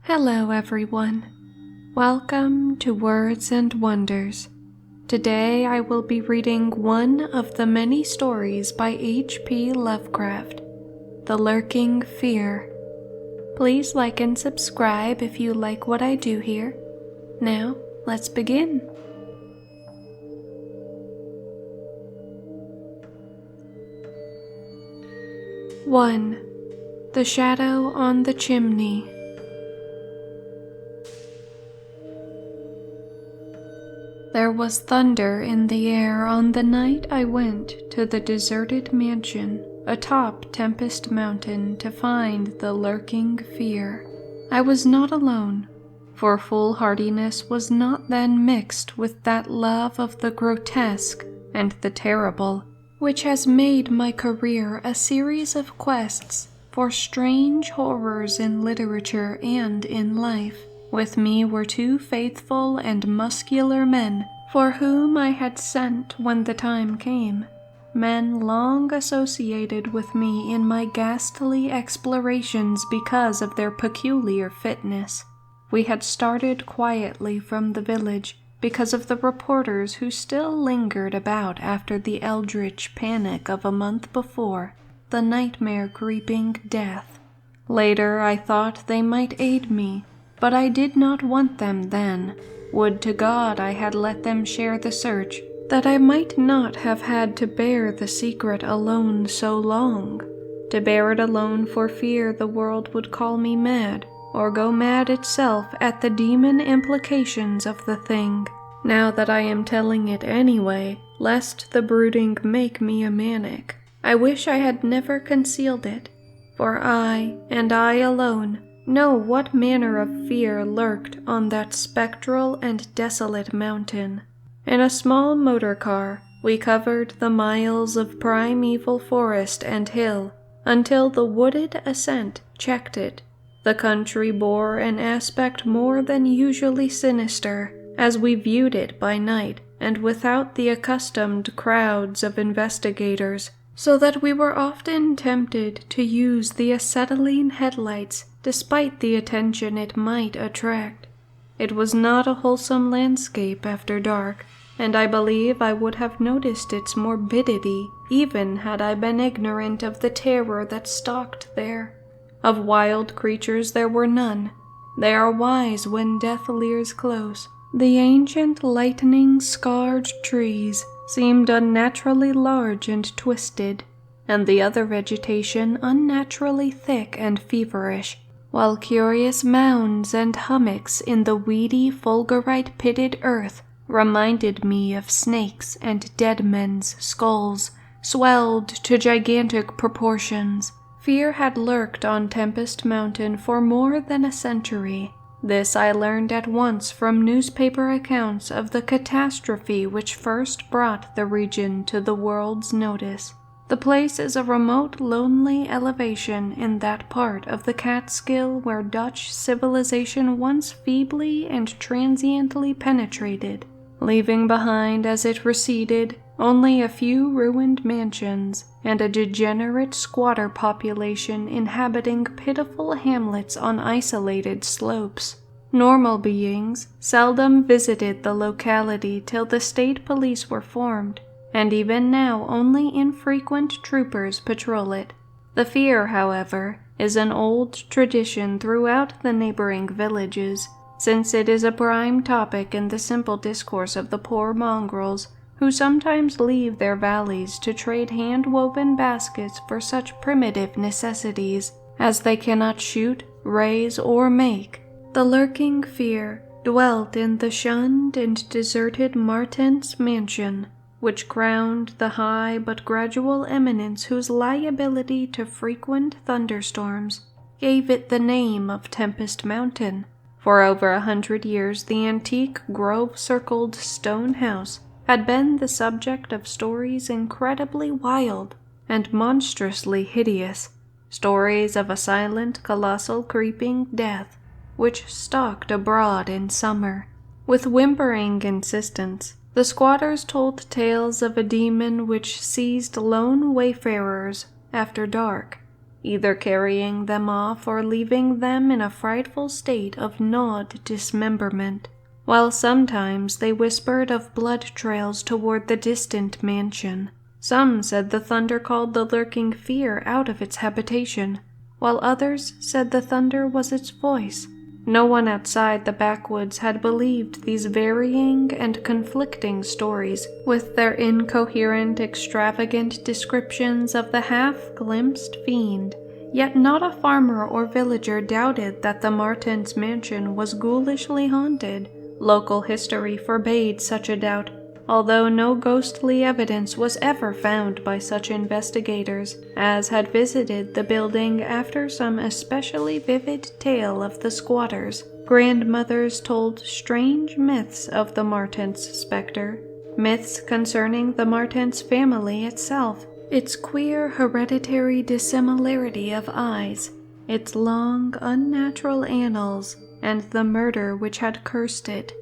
Hello everyone. Welcome to Words and Wonders. Today I will be reading one of the many stories by H.P. Lovecraft, The Lurking Fear. Please like and subscribe if you like what I do here. Now, let's begin. One, The Shadow on the Chimney. There was thunder in the air on the night I went to the deserted mansion atop Tempest Mountain to find the lurking fear. I was not alone, for foolhardiness was not then mixed with that love of the grotesque and the terrible, which has made my career a series of quests for strange horrors in literature and in life. With me were two faithful and muscular men for whom I had sent when the time came, men long associated with me in my ghastly explorations because of their peculiar fitness. We had started quietly from the village because of the reporters who still lingered about after the eldritch panic of a month before, the nightmare-creeping death. Later I thought they might aid me, but I did not want them then. Would to God I had let them share the search, that I might not have had to bear the secret alone so long. To bear it alone for fear the world would call me mad, or go mad itself at the demon implications of the thing. Now that I am telling it anyway, lest the brooding make me a maniac, I wish I had never concealed it, for I, and I alone, know what manner of fear lurked on that spectral and desolate mountain. In a small motor car, we covered the miles of primeval forest and hill until the wooded ascent checked it. The country bore an aspect more than usually sinister as we viewed it by night and without the accustomed crowds of investigators, so that we were often tempted to use the acetylene headlights despite the attention it might attract. It was not a wholesome landscape after dark, and I believe I would have noticed its morbidity even had I been ignorant of the terror that stalked there. Of wild creatures there were none. They are wise when death leers close. The ancient lightning-scarred trees seemed unnaturally large and twisted, and the other vegetation unnaturally thick and feverish, while curious mounds and hummocks in the weedy fulgurite-pitted earth reminded me of snakes and dead men's skulls, swelled to gigantic proportions. Fear had lurked on Tempest Mountain for more than a century. This I learned at once from newspaper accounts of the catastrophe which first brought the region to the world's notice. The place is a remote, lonely elevation in that part of the Catskill where Dutch civilization once feebly and transiently penetrated, leaving behind as it receded only a few ruined mansions and a degenerate squatter population inhabiting pitiful hamlets on isolated slopes. Normal beings seldom visited the locality till the state police were formed, and even now only infrequent troopers patrol it. The fear, however, is an old tradition throughout the neighboring villages, since it is a prime topic in the simple discourse of the poor mongrels who sometimes leave their valleys to trade hand-woven baskets for such primitive necessities as they cannot shoot, raise, or make. The lurking fear dwelt in the shunned and deserted Martens mansion, which crowned the high but gradual eminence whose liability to frequent thunderstorms gave it the name of Tempest Mountain. For over 100 years the antique grove-circled stone house had been the subject of stories incredibly wild and monstrously hideous, stories of a silent, colossal creeping death which stalked abroad in summer. With whimpering insistence, the squatters told tales of a demon which seized lone wayfarers after dark, either carrying them off or leaving them in a frightful state of gnawed dismemberment, while sometimes they whispered of blood trails toward the distant mansion. Some said the thunder called the lurking fear out of its habitation, while others said the thunder was its voice. No one outside the backwoods had believed these varying and conflicting stories, with their incoherent, extravagant descriptions of the half-glimpsed fiend. Yet not a farmer or villager doubted that the Martins' mansion was ghoulishly haunted. Local history forbade such a doubt, although no ghostly evidence was ever found by such investigators as had visited the building after some especially vivid tale of the squatters. Grandmothers told strange myths of the Martins' specter, myths concerning the Martins' family itself, its queer hereditary dissimilarity of eyes, its long, unnatural annals, and the murder which had cursed it.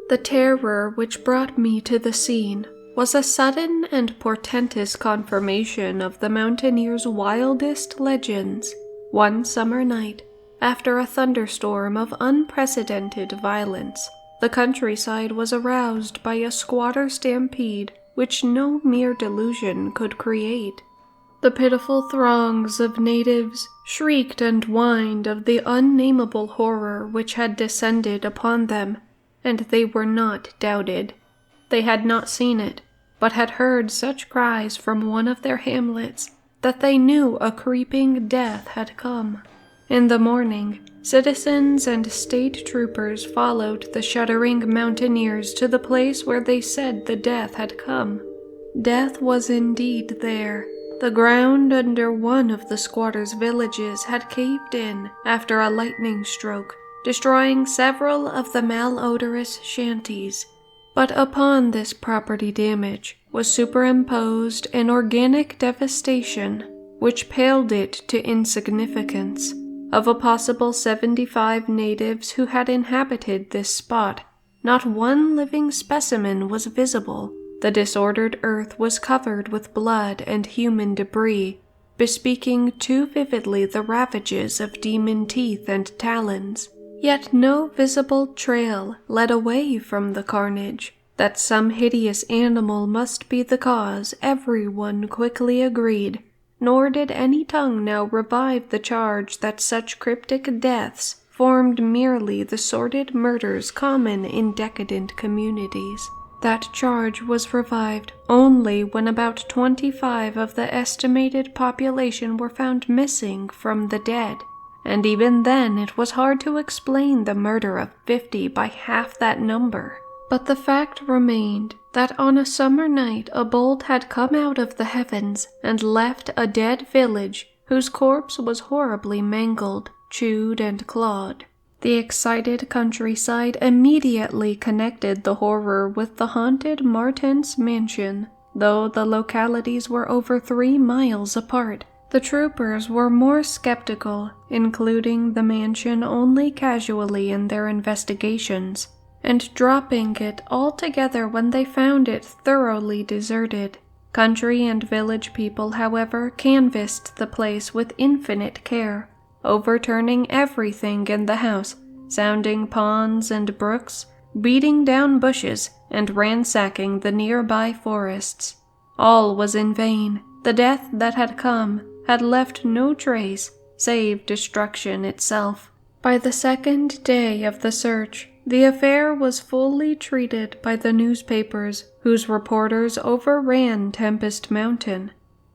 The terror which brought me to the scene was a sudden and portentous confirmation of the mountaineers' wildest legends. One summer night, after a thunderstorm of unprecedented violence, the countryside was aroused by a squatter stampede which no mere delusion could create. The pitiful throngs of natives shrieked and whined of the unnameable horror which had descended upon them, and they were not doubted. They had not seen it, but had heard such cries from one of their hamlets that they knew a creeping death had come. In the morning, citizens and state troopers followed the shuddering mountaineers to the place where they said the death had come. Death was indeed there. The ground under one of the squatters' villages had caved in after a lightning stroke, destroying several of the malodorous shanties. But upon this property damage was superimposed an organic devastation which paled it to insignificance. Of a possible 75 natives who had inhabited this spot, not one living specimen was visible. The disordered earth was covered with blood and human debris, bespeaking too vividly the ravages of demon teeth and talons. Yet no visible trail led away from the carnage. That some hideous animal must be the cause, everyone quickly agreed, nor did any tongue now revive the charge that such cryptic deaths formed merely the sordid murders common in decadent communities. That charge was revived only when about 25 of the estimated population were found missing from the dead. And even then it was hard to explain the murder of 50 by half that number. But the fact remained that on a summer night a bolt had come out of the heavens and left a dead village whose corpse was horribly mangled, chewed, and clawed. The excited countryside immediately connected the horror with the haunted Martins' mansion, though the localities were over 3 miles apart. The troopers were more skeptical, including the mansion only casually in their investigations, and dropping it altogether when they found it thoroughly deserted. Country and village people, however, canvassed the place with infinite care, overturning everything in the house, sounding ponds and brooks, beating down bushes, and ransacking the nearby forests. All was in vain. The death that had come had left no trace save destruction itself. By the second day of the search, the affair was fully treated by the newspapers, whose reporters overran Tempest Mountain.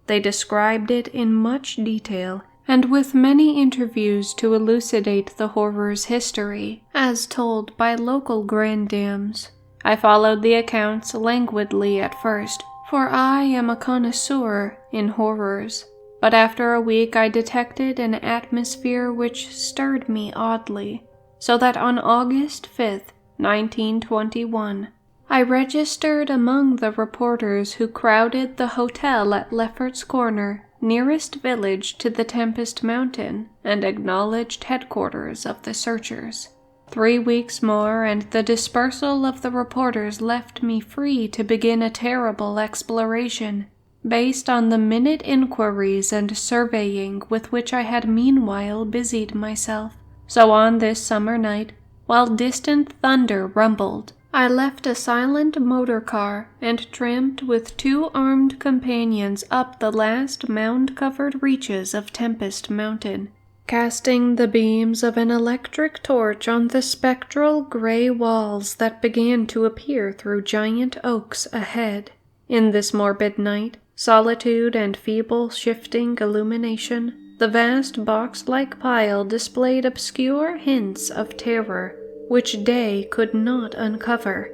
They described it in much detail, and with many interviews to elucidate the horror's history, as told by local granddames. I followed the accounts languidly at first, for I am a connoisseur in horrors. But after a week I detected an atmosphere which stirred me oddly, so that on August 5th, 1921, I registered among the reporters who crowded the hotel at Lefferts Corner, nearest village to the Tempest Mountain and acknowledged headquarters of the searchers. 3 weeks more, and the dispersal of the reporters left me free to begin a terrible exploration. based on the minute inquiries and surveying with which I had meanwhile busied myself. So on this summer night, while distant thunder rumbled, I left a silent motor car and tramped with 2 armed companions up the last mound-covered reaches of Tempest Mountain, casting the beams of an electric torch on the spectral gray walls that began to appear through giant oaks ahead. In this morbid night, solitude and feeble shifting illumination, the vast box-like pile displayed obscure hints of terror which day could not uncover.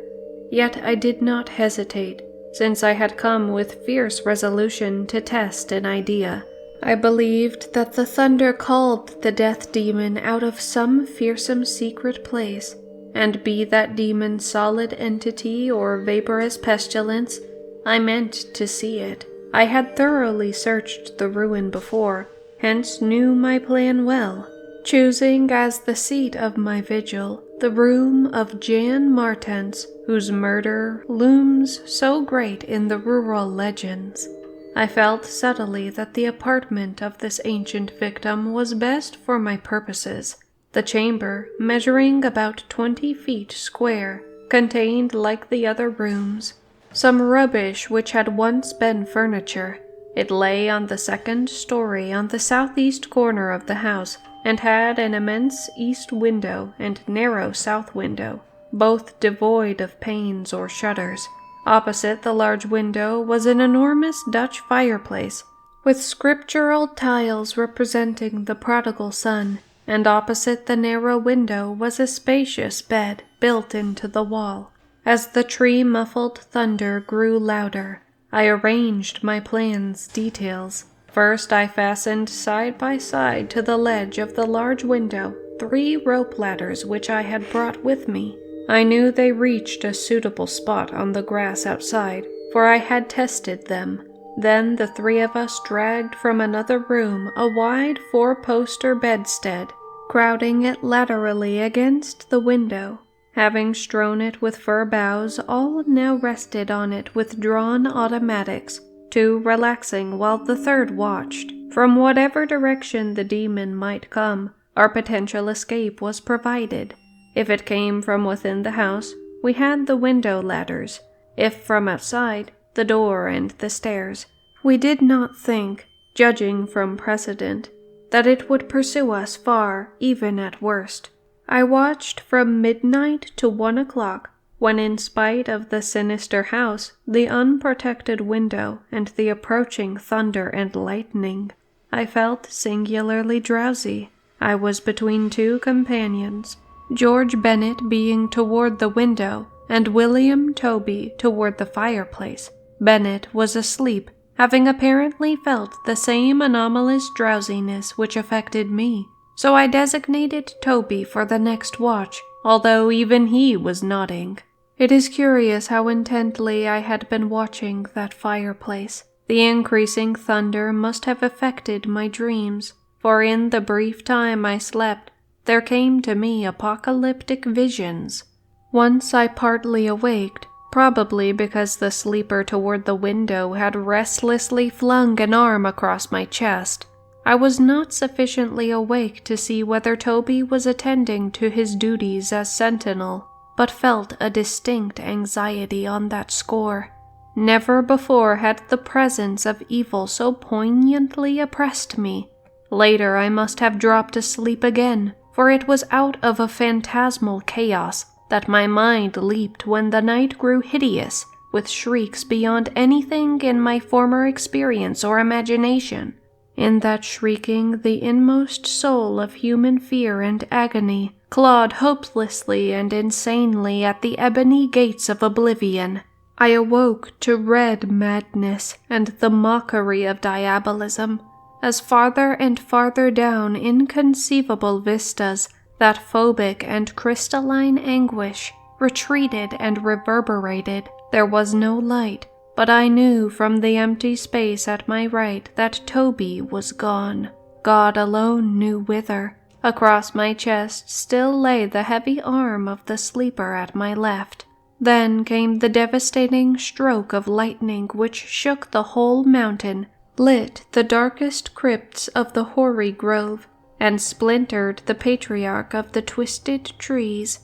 Yet I did not hesitate, since I had come with fierce resolution to test an idea. I believed that the thunder called the death demon out of some fearsome secret place, and be that demon solid entity or vaporous pestilence, I meant to see it. I had thoroughly searched the ruin before, hence knew my plan well, choosing as the seat of my vigil the room of Jan Martens, whose murder looms so great in the rural legends. I felt subtly that the apartment of this ancient victim was best for my purposes. The chamber, measuring about 20 feet square, contained, like the other rooms, some rubbish which had once been furniture. It lay on the 2nd story on the southeast corner of the house, and had an immense east window and narrow south window, both devoid of panes or shutters. Opposite the large window was an enormous Dutch fireplace, with scriptural tiles representing the prodigal son, and opposite the narrow window was a spacious bed built into the wall. As the tree-muffled thunder grew louder, I arranged my plan's details. First, I fastened side by side to the ledge of the large window 3 rope ladders which I had brought with me. I knew they reached a suitable spot on the grass outside, for I had tested them. Then the 3 of us dragged from another room a wide 4-poster bedstead, crowding it laterally against the window. Having strewn it with fir boughs, all now rested on it with drawn automatics, 2 relaxing while the 3rd watched. From whatever direction the demon might come, our potential escape was provided. If it came from within the house, we had the window ladders. If from outside, the door and the stairs. We did not think, judging from precedent, that it would pursue us far, even at worst. I watched from midnight to 1 o'clock, when in spite of the sinister house, the unprotected window, and the approaching thunder and lightning, I felt singularly drowsy. I was between 2 companions, George Bennet being toward the window, and William Toby toward the fireplace. Bennet was asleep, having apparently felt the same anomalous drowsiness which affected me, so I designated Toby for the next watch, although even he was nodding. It is curious how intently I had been watching that fireplace. The increasing thunder must have affected my dreams, for in the brief time I slept, there came to me apocalyptic visions. Once I partly awaked, probably because the sleeper toward the window had restlessly flung an arm across my chest. I was not sufficiently awake to see whether Toby was attending to his duties as sentinel, but felt a distinct anxiety on that score. Never before had the presence of evil so poignantly oppressed me. Later I must have dropped asleep again, for it was out of a phantasmal chaos that my mind leaped when the night grew hideous, with shrieks beyond anything in my former experience or imagination. In that shrieking, the inmost soul of human fear and agony clawed hopelessly and insanely at the ebony gates of oblivion. I awoke to red madness and the mockery of diabolism, as farther and farther down inconceivable vistas, that phobic and crystalline anguish retreated and reverberated. There was no light, but I knew from the empty space at my right that Toby was gone. God alone knew whither. Across my chest still lay the heavy arm of the sleeper at my left. Then came the devastating stroke of lightning which shook the whole mountain, lit the darkest crypts of the hoary grove, and splintered the patriarch of the twisted trees.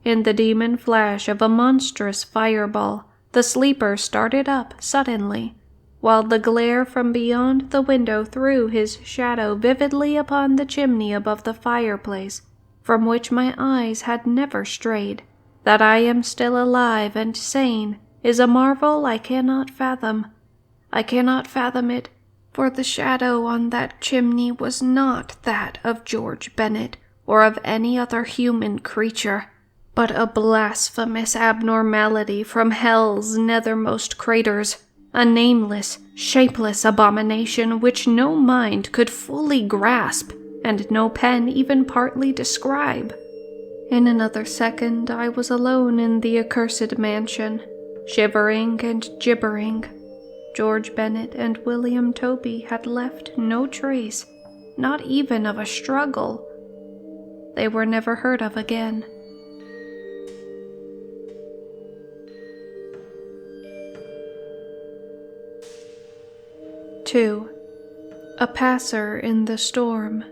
In the demon flash of a monstrous fireball, the sleeper started up suddenly, while the glare from beyond the window threw his shadow vividly upon the chimney above the fireplace, from which my eyes had never strayed. That I am still alive and sane is a marvel I cannot fathom. I cannot fathom it, for the shadow on that chimney was not that of George Bennet or of any other human creature, but a blasphemous abnormality from hell's nethermost craters, a nameless, shapeless abomination which no mind could fully grasp and no pen even partly describe. In another second I was alone in the accursed mansion, shivering and gibbering. George Bennet and William Toby had left no trace, not even of a struggle. They were never heard of again. 2. A passer in the storm.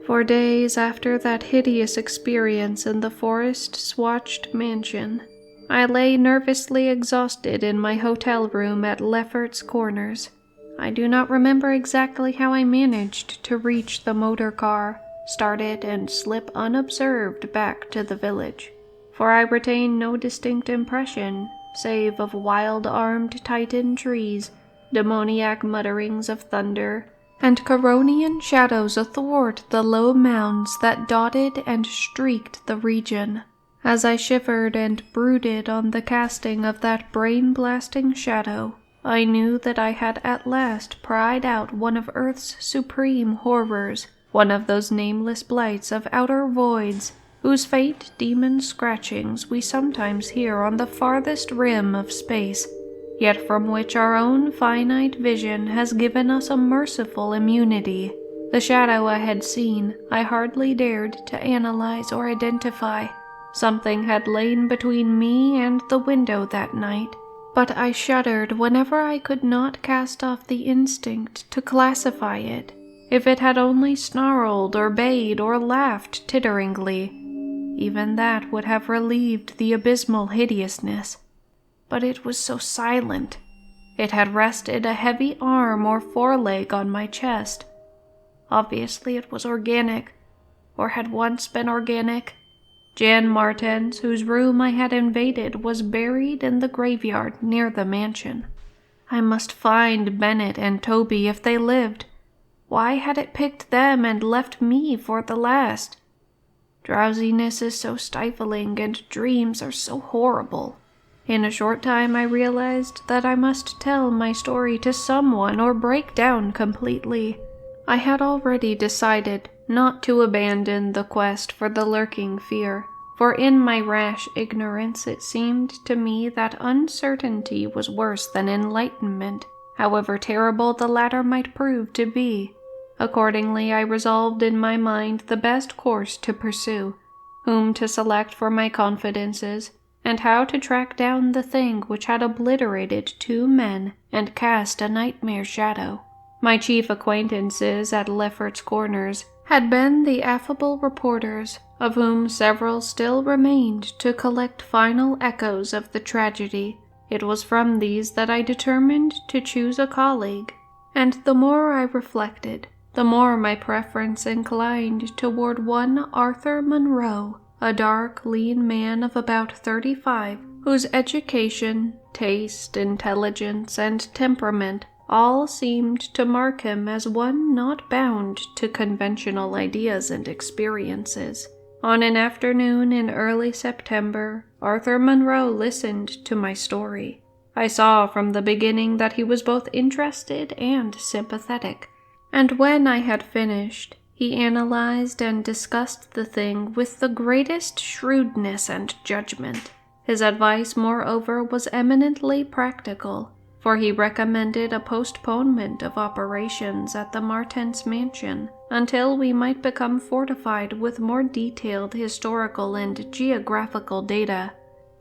For days after that hideous experience in the forest-swatched mansion, I lay nervously exhausted in my hotel room at Lefferts Corners. I do not remember exactly how I managed to reach the motor car, start it, and slip unobserved back to the village, for I retain no distinct impression save of wild-armed Titan trees, demoniac mutterings of thunder, and Coronian shadows athwart the low mounds that dotted and streaked the region. As I shivered and brooded on the casting of that brain-blasting shadow, I knew that I had at last pried out one of Earth's supreme horrors, one of those nameless blights of outer voids, whose faint demon scratchings we sometimes hear on the farthest rim of space, yet from which our own finite vision has given us a merciful immunity. The shadow I had seen I hardly dared to analyze or identify. Something had lain between me and the window that night, but I shuddered whenever I could not cast off the instinct to classify it. If it had only snarled or bayed or laughed titteringly, even that would have relieved the abysmal hideousness. But it was so silent. It had rested a heavy arm or foreleg on my chest. Obviously it was organic, or had once been organic. Jan Martens, whose room I had invaded, was buried in the graveyard near the mansion. I must find Bennet and Toby if they lived. Why had it picked them and left me for the last? Drowsiness is so stifling and dreams are so horrible. In a short time I realized that I must tell my story to someone or break down completely. I had already decided not to abandon the quest for the lurking fear, for in my rash ignorance it seemed to me that uncertainty was worse than enlightenment, however terrible the latter might prove to be. Accordingly, I resolved in my mind the best course to pursue, whom to select for my confidences, and how to track down the thing which had obliterated 2 men and cast a nightmare shadow. My chief acquaintances at Lefferts Corners had been the affable reporters, of whom several still remained to collect final echoes of the tragedy. It was from these that I determined to choose a colleague, and the more I reflected, the more my preference inclined toward one Arthur Monroe, a dark, lean man of about 35, whose education, taste, intelligence, and temperament all seemed to mark him as one not bound to conventional ideas and experiences. On an afternoon in early September, Arthur Monroe listened to my story. I saw from the beginning that he was both interested and sympathetic, and when I had finished, he analyzed and discussed the thing with the greatest shrewdness and judgment. His advice, moreover, was eminently practical, for he recommended a postponement of operations at the Martens mansion until we might become fortified with more detailed historical and geographical data.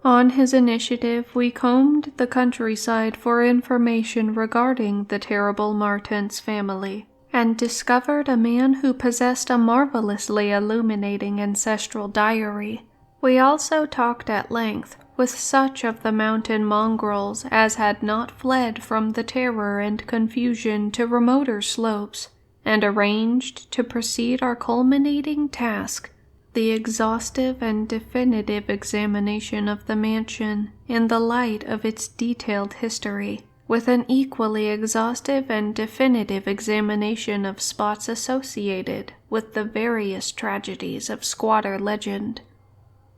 On his initiative, we combed the countryside for information regarding the terrible Martens family, and discovered a man who possessed a marvelously illuminating ancestral diary. We also talked at length with such of the mountain mongrels as had not fled from the terror and confusion to remoter slopes, and arranged to proceed our culminating task, the exhaustive and definitive examination of the mansion in the light of its detailed history, with an equally exhaustive and definitive examination of spots associated with the various tragedies of squatter legend.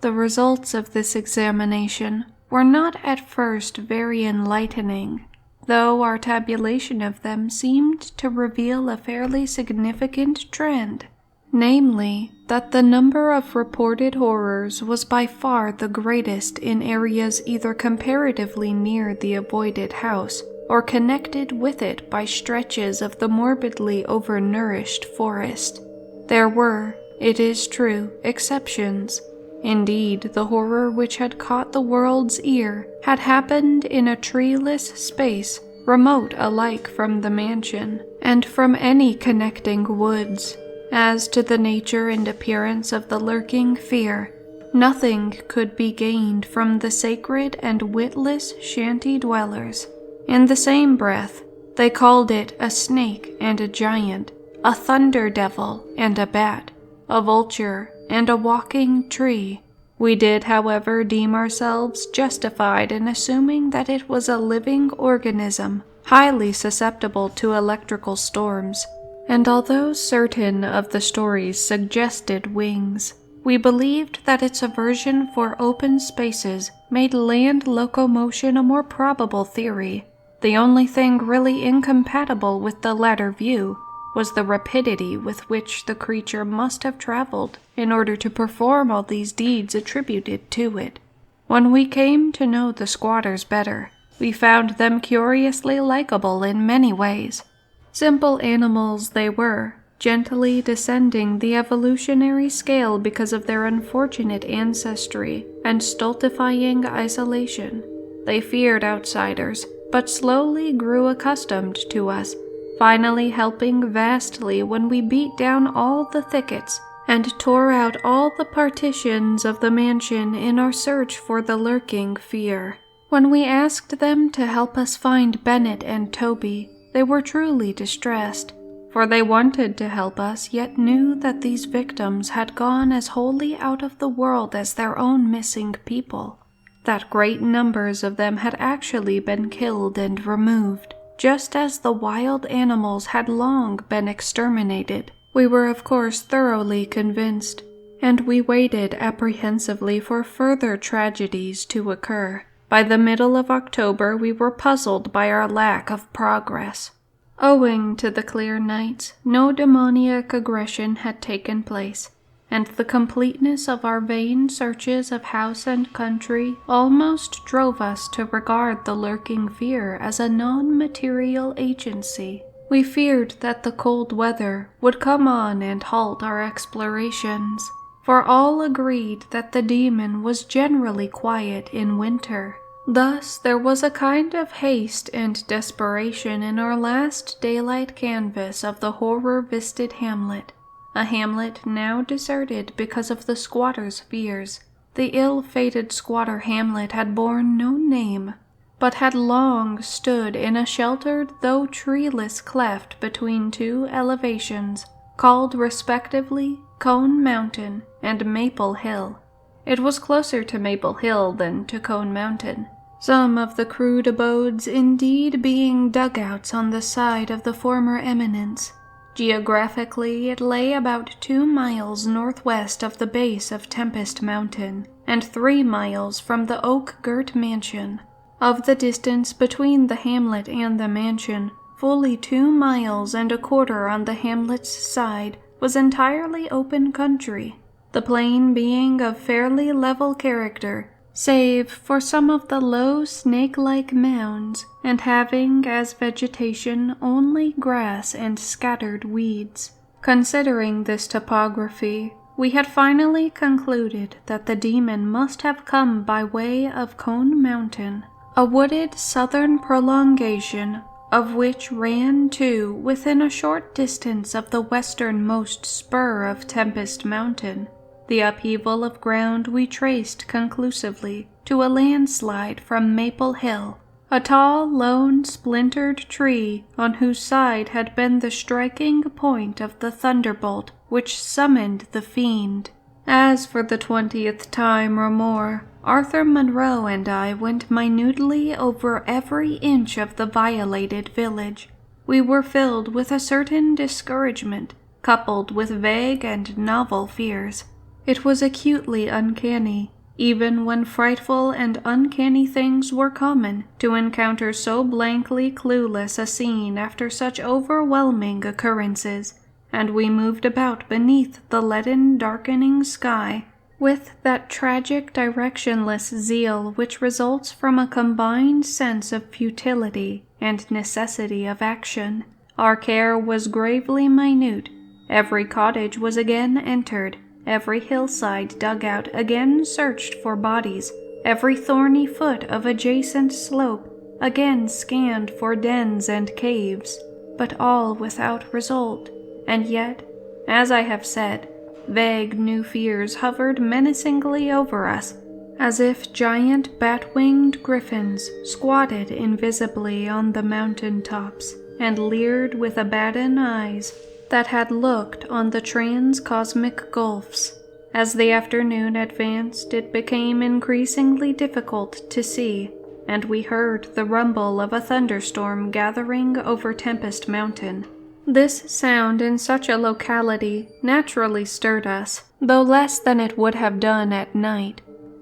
The results of this examination were not at first very enlightening, though our tabulation of them seemed to reveal a fairly significant trend, namely, that the number of reported horrors was by far the greatest in areas either comparatively near the avoided house or connected with it by stretches of the morbidly overnourished forest. There were, it is true, exceptions. Indeed, the horror which had caught the world's ear had happened in a treeless space, remote alike from the mansion and from any connecting woods. As to the nature and appearance of the lurking fear, nothing could be gained from the sacred and witless shanty dwellers. In the same breath, they called it a snake and a giant, a thunder devil and a bat, a vulture and a walking tree. We did, however, deem ourselves justified in assuming that it was a living organism, highly susceptible to electrical storms, and although certain of the stories suggested wings, we believed that its aversion for open spaces made land locomotion a more probable theory. The only thing really incompatible with the latter view was the rapidity with which the creature must have traveled in order to perform all these deeds attributed to it. When we came to know the squatters better, we found them curiously likable in many ways. Simple animals they were, gently descending the evolutionary scale because of their unfortunate ancestry and stultifying isolation. They feared outsiders, but slowly grew accustomed to us, finally helping vastly when we beat down all the thickets and tore out all the partitions of the mansion in our search for the lurking fear. When we asked them to help us find Bennett and Toby, they were truly distressed, for they wanted to help us, yet knew that these victims had gone as wholly out of the world as their own missing people, that great numbers of them had actually been killed and removed, just as the wild animals had long been exterminated. We were of course thoroughly convinced, and we waited apprehensively for further tragedies to occur. By the middle of October we were puzzled by our lack of progress. Owing to the clear nights, no demoniac aggression had taken place, and the completeness of our vain searches of house and country almost drove us to regard the lurking fear as a non-material agency. We feared that the cold weather would come on and halt our explorations, for all agreed that the demon was generally quiet in winter. Thus there was a kind of haste and desperation in our last daylight canvass of the horror-visited hamlet, a hamlet now deserted because of the squatter's fears. The ill-fated squatter hamlet had borne no name, but had long stood in a sheltered though treeless cleft between two elevations, called respectively Cone Mountain and Maple Hill. It was closer to Maple Hill than to Cone Mountain, some of the crude abodes indeed being dugouts on the side of the former eminence. Geographically, it lay about 2 miles northwest of the base of Tempest Mountain, and 3 miles from the oak-girt mansion. Of the distance between the hamlet and the mansion, fully 2 miles and a quarter on the hamlet's side was entirely open country, the plain being of fairly level character, save for some of the low snake-like mounds and having as vegetation only grass and scattered weeds. Considering this topography, we had finally concluded that the demon must have come by way of Cone Mountain, a wooded southern prolongation of which ran to within a short distance of the westernmost spur of Tempest Mountain. The upheaval of ground we traced conclusively to a landslide from Maple Hill, a tall, lone, splintered tree on whose side had been the striking point of the thunderbolt which summoned the fiend. As for the 20th time or more, Arthur Monroe and I went minutely over every inch of the violated village. We were filled with a certain discouragement, coupled with vague and novel fears. It was acutely uncanny, even when frightful and uncanny things were common, to encounter so blankly clueless a scene after such overwhelming occurrences, and we moved about beneath the leaden darkening sky with that tragic directionless zeal which results from a combined sense of futility and necessity of action. Our care was gravely minute. Every cottage was again entered, every hillside dug out again searched for bodies, every thorny foot of adjacent slope again scanned for dens and caves, but all without result. And yet, as I have said, vague new fears hovered menacingly over us, as if giant bat-winged griffins squatted invisibly on the mountain tops and leered with Abaddon eyes that had looked on the trans-cosmic gulfs. As the afternoon advanced, it became increasingly difficult to see, and we heard the rumble of a thunderstorm gathering over Tempest Mountain. This sound in such a locality naturally stirred us, though less than it would have done at night.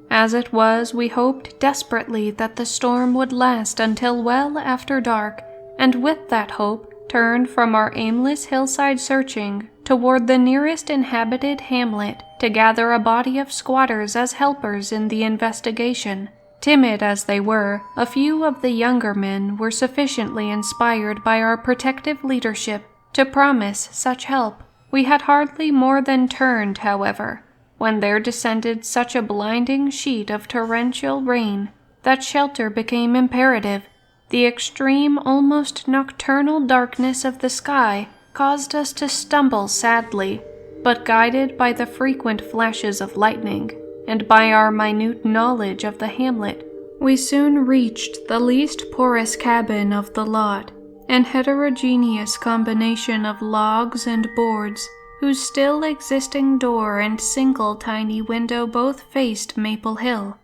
As it was, we hoped desperately that the storm would last until well after dark, and with that hope turned from our aimless hillside searching toward the nearest inhabited hamlet to gather a body of squatters as helpers in the investigation. Timid as they were, a few of the younger men were sufficiently inspired by our protective leadership to promise such help. We had hardly more than turned, however, when there descended such a blinding sheet of torrential rain that shelter became imperative. The extreme, almost nocturnal darkness of the sky caused us to stumble sadly, but guided by the frequent flashes of lightning, and by our minute knowledge of the hamlet, we soon reached the least porous cabin of the lot, an heterogeneous combination of logs and boards, whose still existing door and single tiny window both faced Maple Hill.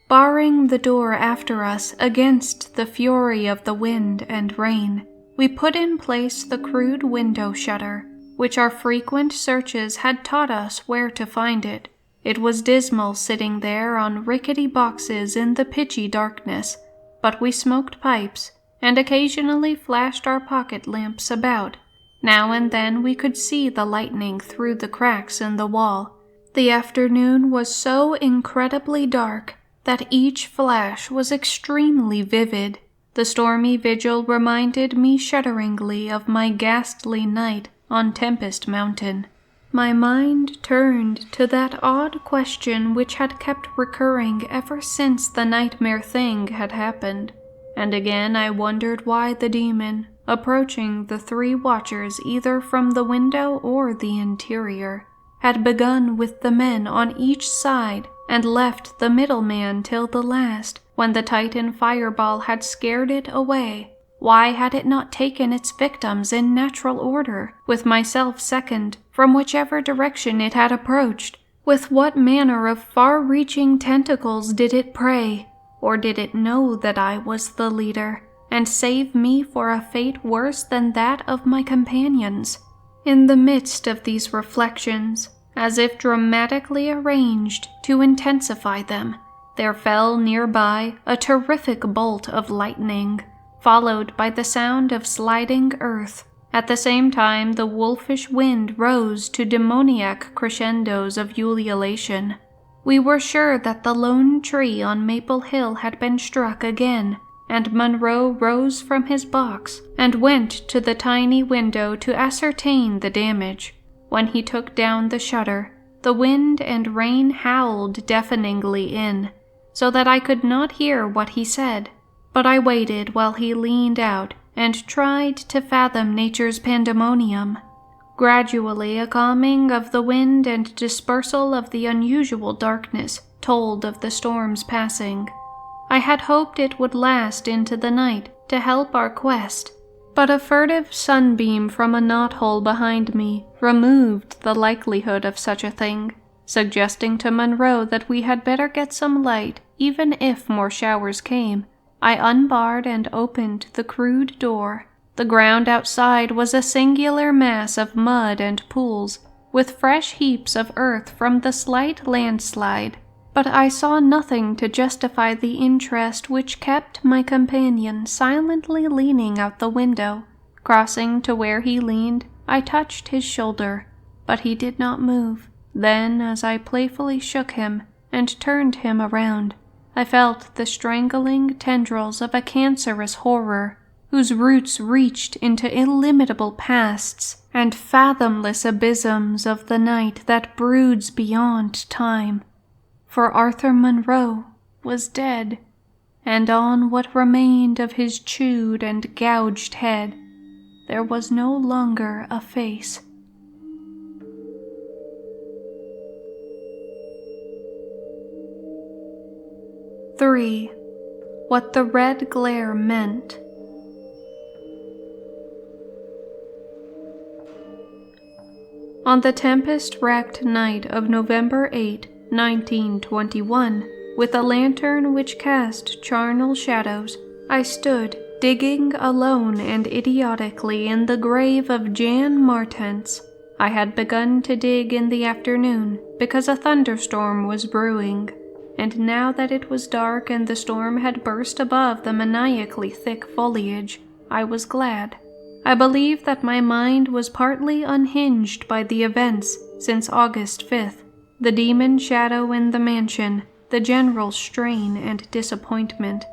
Barring the door after us against the fury of the wind and rain, we put in place the crude window shutter, which our frequent searches had taught us where to find it. It was dismal sitting there on rickety boxes in the pitchy darkness, but we smoked pipes and occasionally flashed our pocket lamps about. Now and then we could see the lightning through the cracks in the wall. The afternoon was so incredibly dark that each flash was extremely vivid. The stormy vigil reminded me shudderingly of my ghastly night on Tempest Mountain. My mind turned to that odd question which had kept recurring ever since the nightmare thing had happened, and again I wondered why the demon, approaching the three watchers either from the window or the interior, had begun with the men on each side and left the middleman till the last, when the Titan fireball had scared it away. Why had it not taken its victims in natural order, with myself second, from whichever direction it had approached? With what manner of far-reaching tentacles did it prey? Or did it know that I was the leader, and save me for a fate worse than that of my companions? In the midst of these reflections, as if dramatically arranged to intensify them, there fell nearby a terrific bolt of lightning, followed by the sound of sliding earth. At the same time, the wolfish wind rose to demoniac crescendos of ululation. We were sure that the lone tree on Maple Hill had been struck again, and Monroe rose from his box and went to the tiny window to ascertain the damage. When he took down the shutter, the wind and rain howled deafeningly in, so that I could not hear what he said, but I waited while he leaned out and tried to fathom nature's pandemonium. Gradually, a calming of the wind and dispersal of the unusual darkness told of the storm's passing. I had hoped it would last into the night to help our quest, but a furtive sunbeam from a knothole behind me removed the likelihood of such a thing, suggesting to Monroe that we had better get some light even if more showers came. I unbarred and opened the crude door. The ground outside was a singular mass of mud and pools, with fresh heaps of earth from the slight landslide, but I saw nothing to justify the interest which kept my companion silently leaning out the window. Crossing to where he leaned, I touched his shoulder, but he did not move. Then, as I playfully shook him and turned him around, I felt the strangling tendrils of a cancerous horror, whose roots reached into illimitable pasts and fathomless abysms of the night that broods beyond time. For Arthur Monroe was dead, and on what remained of his chewed and gouged head, there was no longer a face. "3. What the red glare meant. On the tempest-racked night of November 8, 1921, with a lantern which cast charnel shadows, I stood digging alone and idiotically in the grave of Jan Martens. I had begun to dig in the afternoon because a thunderstorm was brewing, and now that it was dark and the storm had burst above the maniacally thick foliage, I was glad. I believe that my mind was partly unhinged by the events since August 5th, the demon shadow in the mansion, the general strain and disappointment,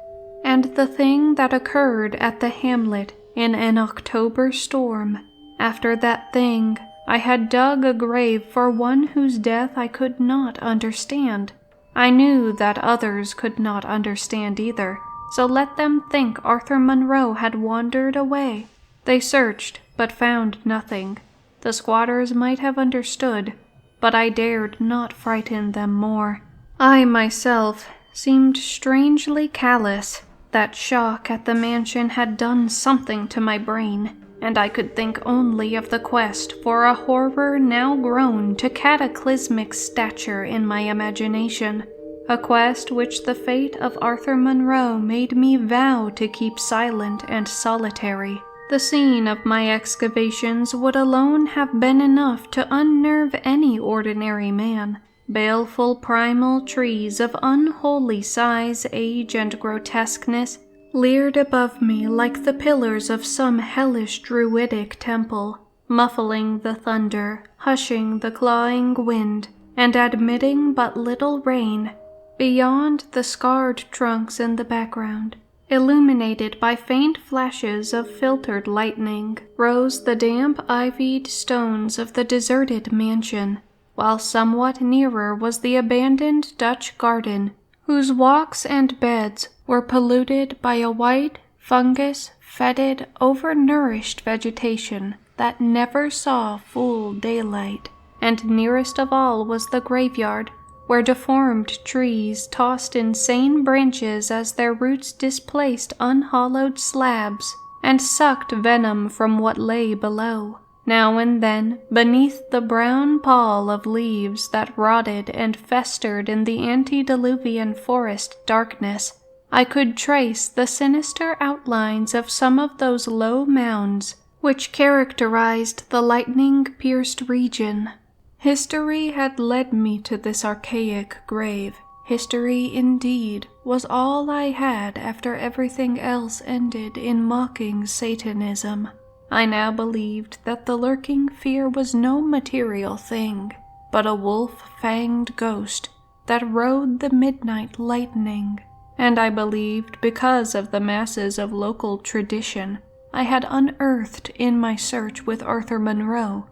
and the thing that occurred at the hamlet in an October storm. After that thing, I had dug a grave for one whose death I could not understand. I knew that others could not understand either, so let them think Arthur Monroe had wandered away. They searched, but found nothing. The squatters might have understood, but I dared not frighten them more. I myself seemed strangely callous. That shock at the mansion had done something to my brain, and I could think only of the quest for a horror now grown to cataclysmic stature in my imagination, a quest which the fate of Arthur Monroe made me vow to keep silent and solitary. The scene of my excavations would alone have been enough to unnerve any ordinary man. Baleful primal trees of unholy size, age, and grotesqueness leered above me like the pillars of some hellish druidic temple, muffling the thunder, hushing the clawing wind, and admitting but little rain. Beyond, the scarred trunks in the background, illuminated by faint flashes of filtered lightning, rose the damp ivied stones of the deserted mansion, while somewhat nearer was the abandoned Dutch garden, whose walks and beds were polluted by a white, fungus-fetid, overnourished vegetation that never saw full daylight. And nearest of all was the graveyard, where deformed trees tossed insane branches as their roots displaced unhollowed slabs and sucked venom from what lay below. Now and then, beneath the brown pall of leaves that rotted and festered in the antediluvian forest darkness, I could trace the sinister outlines of some of those low mounds which characterized the lightning-pierced region. History had led me to this archaic grave. History, indeed, was all I had after everything else ended in mocking Satanism. I now believed that the lurking fear was no material thing, but a wolf-fanged ghost that rode the midnight lightning, and I believed, because of the masses of local tradition I had unearthed in my search with Arthur Monroe,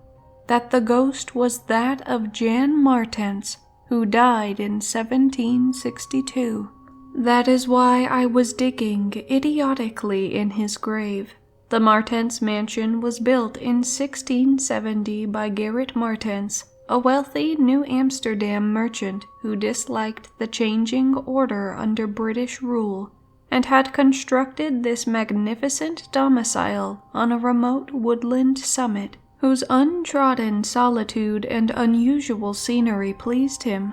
that the ghost was that of Jan Martens, who died in 1762. That is why I was digging idiotically in his grave. The Martens mansion was built in 1670 by Gerrit Martens, a wealthy New Amsterdam merchant who disliked the changing order under British rule, and had constructed this magnificent domicile on a remote woodland summit whose untrodden solitude and unusual scenery pleased him.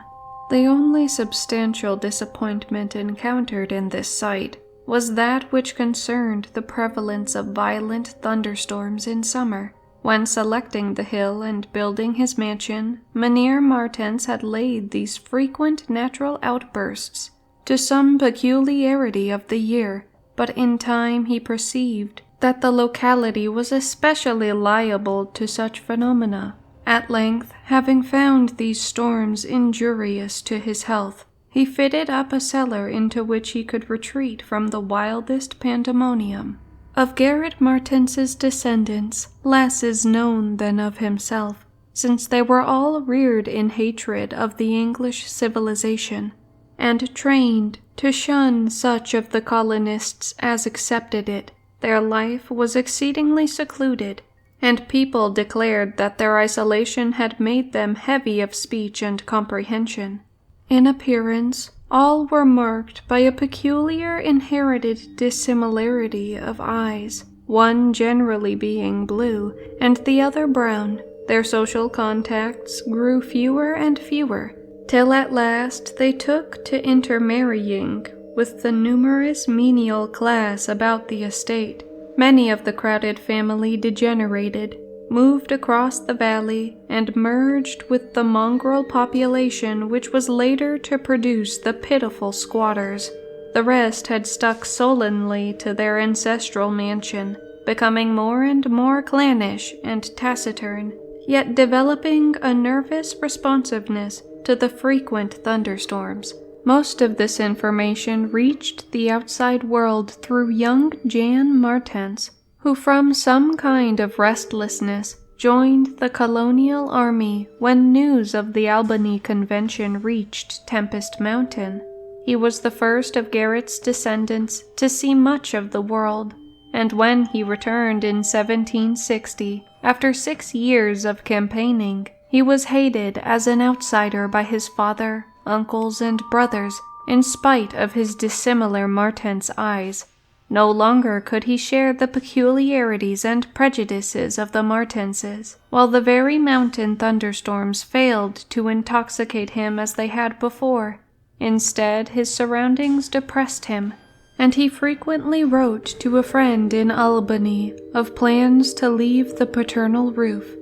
The only substantial disappointment encountered in this site was that which concerned the prevalence of violent thunderstorms in summer. When selecting the hill and building his mansion, Mynheer Martens had laid these frequent natural outbursts to some peculiarity of the year, but in time he perceived that the locality was especially liable to such phenomena. At length, having found these storms injurious to his health, he fitted up a cellar into which he could retreat from the wildest pandemonium. Of Gerrit Martens's descendants, less is known than of himself, since they were all reared in hatred of the English civilization, and trained to shun such of the colonists as accepted it. Their life was exceedingly secluded, and people declared that their isolation had made them heavy of speech and comprehension. In appearance, all were marked by a peculiar inherited dissimilarity of eyes, one generally being blue and the other brown. Their social contacts grew fewer and fewer, till at last they took to intermarrying with the numerous menial class about the estate. Many of the crowded family degenerated, moved across the valley, and merged with the mongrel population which was later to produce the pitiful squatters. The rest had stuck sullenly to their ancestral mansion, becoming more and more clannish and taciturn, yet developing a nervous responsiveness to the frequent thunderstorms. Most of this information reached the outside world through young Jan Martens, who from some kind of restlessness joined the colonial army when news of the Albany Convention reached Tempest Mountain. He was the first of Gerrit's descendants to see much of the world, and when he returned in 1760, after 6 years of campaigning, he was hated as an outsider by his father, uncles, and brothers, in spite of his dissimilar Martens eyes. No longer could he share the peculiarities and prejudices of the Martenses, while the very mountain thunderstorms failed to intoxicate him as they had before. Instead, his surroundings depressed him, and he frequently wrote to a friend in Albany of plans to leave the paternal roof.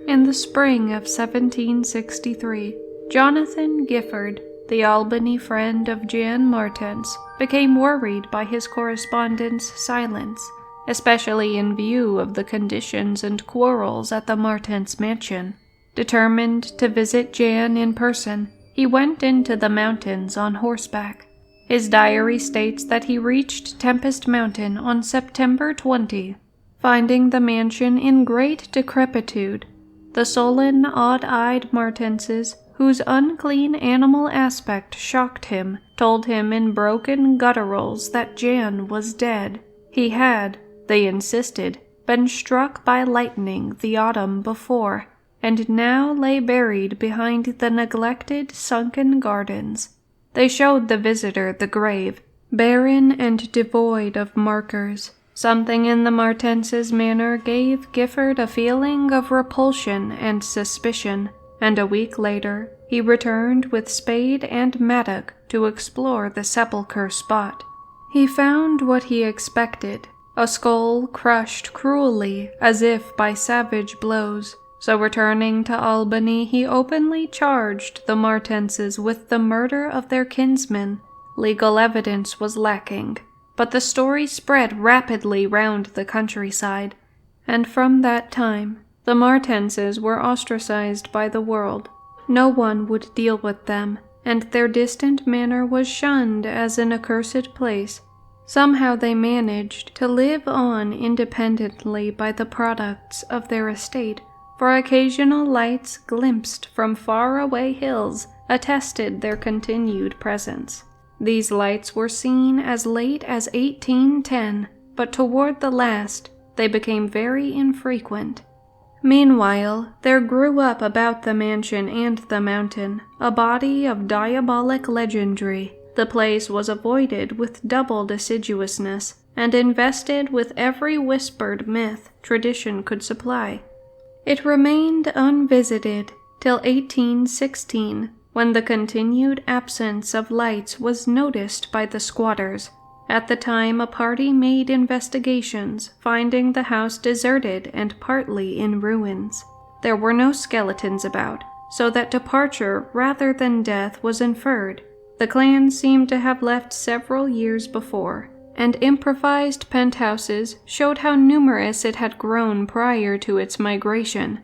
In the spring of 1763, Jonathan Gifford, the Albany friend of Jan Martens, became worried by his correspondent's silence, especially in view of the conditions and quarrels at the Martens mansion. Determined to visit Jan in person, he went into the mountains on horseback. His diary states that he reached Tempest Mountain on September 20, finding the mansion in great decrepitude. The sullen, odd-eyed Martenses, whose unclean animal aspect shocked him, told him in broken gutturals that Jan was dead. He had, they insisted, been struck by lightning the autumn before, and now lay buried behind the neglected sunken gardens. They showed the visitor the grave, barren and devoid of markers. Something in the Martenses' manner gave Gifford a feeling of repulsion and suspicion, and a week later he returned with spade and mattock to explore the sepulchre spot. He found what he expected, a skull crushed cruelly as if by savage blows. So returning to Albany, he openly charged the Martenses with the murder of their kinsman. Legal evidence was lacking, but the story spread rapidly round the countryside, and from that time the Martenses were ostracized by the world. No one would deal with them, and their distant manor was shunned as an accursed place. Somehow they managed to live on independently by the products of their estate, for occasional lights glimpsed from far-away hills attested their continued presence. These lights were seen as late as 1810, but toward the last they became very infrequent. Meanwhile, there grew up about the mansion and the mountain a body of diabolic legendry. The place was avoided with doubled assiduousness, and invested with every whispered myth tradition could supply. It remained unvisited till 1816, when the continued absence of lights was noticed by the squatters. At the time a party made investigations, finding the house deserted and partly in ruins. There were no skeletons about, so that departure rather than death was inferred. The clan seemed to have left several years before, and improvised penthouses showed how numerous it had grown prior to its migration.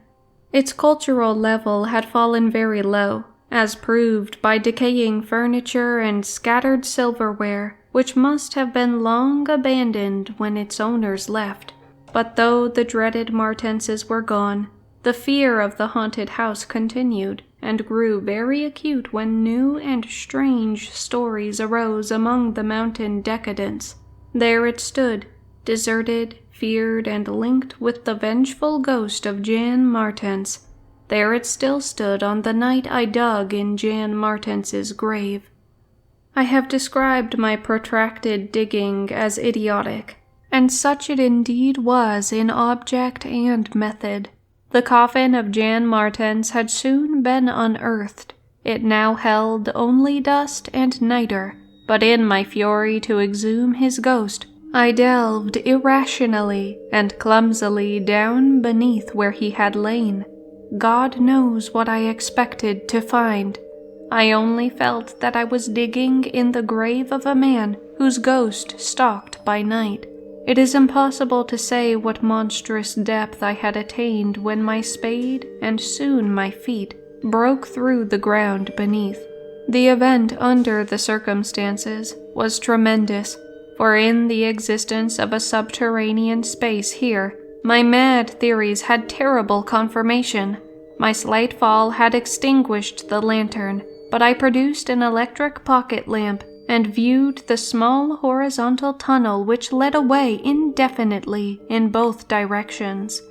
Its cultural level had fallen very low, as proved by decaying furniture and scattered silverware, which must have been long abandoned when its owners left. But though the dreaded Martenses were gone, the fear of the haunted house continued, and grew very acute when new and strange stories arose among the mountain decadents. There it stood, deserted, feared, and linked with the vengeful ghost of Jan Martens. There it still stood on the night I dug in Jan Martens's grave. I have described my protracted digging as idiotic, and such it indeed was in object and method. The coffin of Jan Martens had soon been unearthed. It now held only dust and niter, but in my fury to exhume his ghost, I delved irrationally and clumsily down beneath where he had lain. God knows what I expected to find. I only felt that I was digging in the grave of a man whose ghost stalked by night. It is impossible to say what monstrous depth I had attained when my spade, and soon my feet, broke through the ground beneath. The event under the circumstances was tremendous, for in the existence of a subterranean space here, my mad theories had terrible confirmation. My slight fall had extinguished the lantern, but I produced an electric pocket lamp and viewed the small horizontal tunnel which led away indefinitely in both directions.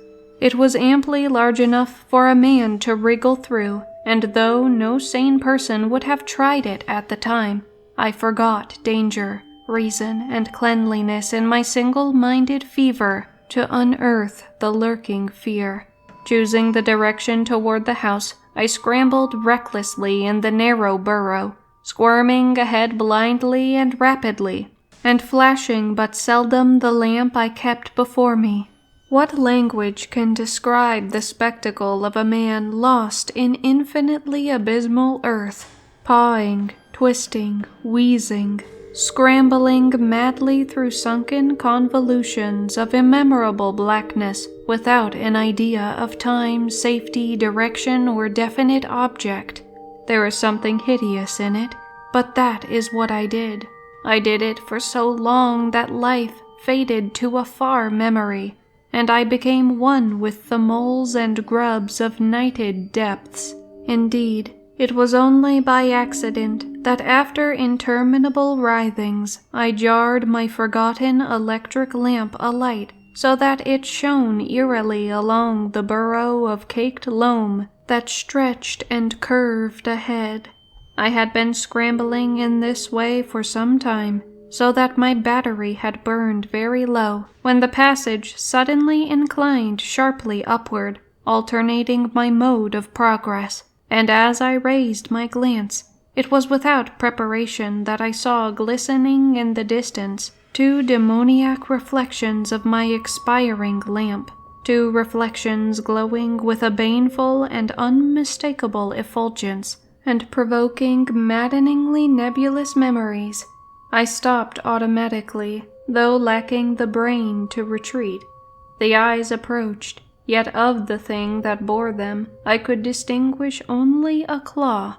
It was amply large enough for a man to wriggle through, and though no sane person would have tried it at the time, I forgot danger, reason, and cleanliness in my single-minded fever to unearth the lurking fear. Choosing the direction toward the house, I scrambled recklessly in the narrow burrow, squirming ahead blindly and rapidly, and flashing but seldom the lamp I kept before me. What language can describe the spectacle of a man lost in infinitely abysmal earth, pawing, twisting, wheezing, scrambling madly through sunken convolutions of immemorable blackness without an idea of time, safety, direction, or definite object? There is something hideous in it, but that is what I did. I did it for so long that life faded to a far memory, and I became one with the moles and grubs of nighted depths. Indeed, it was only by accident that after interminable writhings I jarred my forgotten electric lamp alight so that it shone eerily along the burrow of caked loam that stretched and curved ahead. I had been scrambling in this way for some time, so that my battery had burned very low, when the passage suddenly inclined sharply upward, alternating my mode of progress, and as I raised my glance, it was without preparation that I saw glistening in the distance 2 demoniac reflections of my expiring lamp, 2 reflections glowing with a baneful and unmistakable effulgence, and provoking maddeningly nebulous memories. I stopped automatically, though lacking the brain to retreat. The eyes approached, yet of the thing that bore them I could distinguish only a claw.